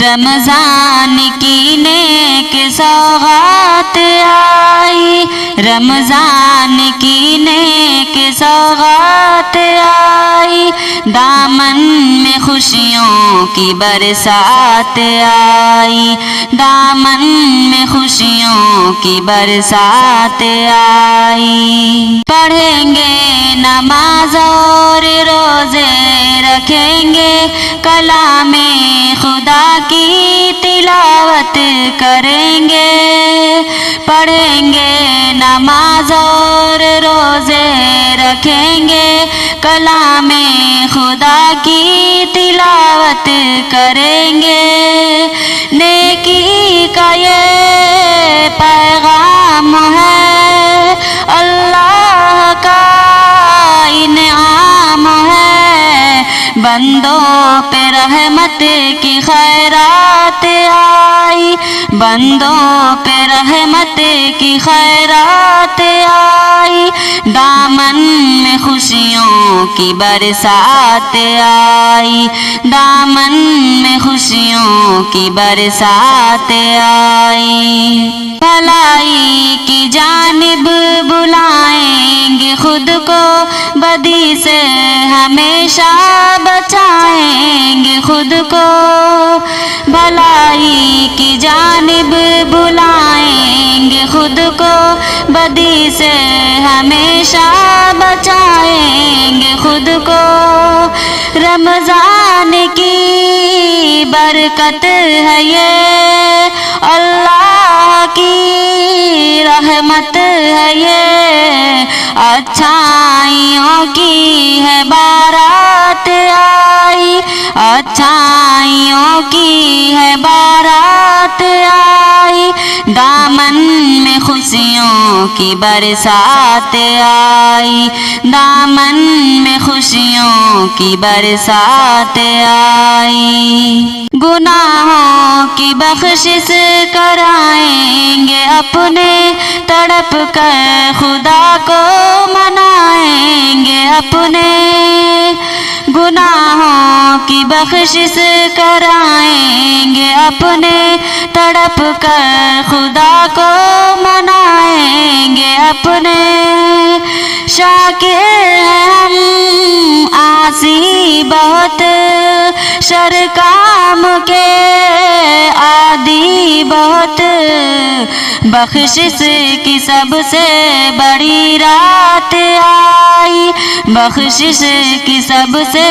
رمضان کی نیک سوغات آئی، رمضان کی نیک سوغات آئی، دامن میں خوشیوں کی برسات آئی، دامن میں خوشیوں کی برسات آئی۔ پڑھیں گے نماز اور روزے رکھیں گے، کلام خدا کی تلاوت کریں گے، پڑھیں گے نماز اور روزے رکھیں گے، کلام خدا کی تلاوت کریں گے۔ نیکی کا یہ پیغام ہے، اللہ کا انعام ہے، بندوں پہ رحمت کی خیرات آئی، بندوں پہ رحمت کی خیرات آئی، دامن میں خوشیوں کی برسات آئی، دامن میں خوشیوں کی برسات آئی۔ بھلائی کی جانب بلائیں گے خود کو، بدی سے ہمیشہ بچائیں گے خود کو، بھلائی کی جانب بلائیں گے خود کو، بدی سے ہمیشہ بچائیں گے خود کو۔ رمضان کی برکت ہے یہ، اللہ کی رحمت ہے یہ، اچھائیوں کی ہے بارات آئی، اچھائیوں کی ہے بارات آئی، دامن میں خوشیوں کی برسات آئی، دامن میں خوشیوں کی برسات آئی۔ گناہوں کی بخشش کرائیں گے اپنے، تڑپ کر خدا کو منائیں گے اپنے، گناہوں کی بخشش کرائیں گے اپنے، تڑپ کر خدا کو منائیں گے اپنے۔ شاکر ہیں ہم عاصی بہت، شر کام کے عادی بہت، بخشش کی سب سے بڑی رات آئی، بخشش کی سب سے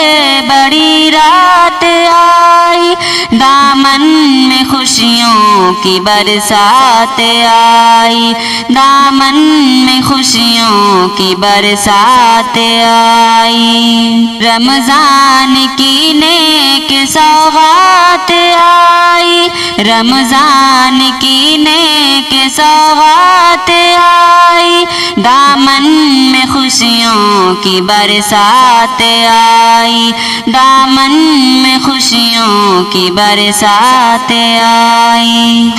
بڑی رات آئی، دامن میں خوشیوں کی برسات آئی، دامن میں خوشیوں کی برسات آئی۔ رمضان کی نیک سوغات آئی، رمضان کی نیک سوغات آئی، دامن میں خوشیوں کی برسات آئی، دامن میں خوشیوں کی برسات آئی۔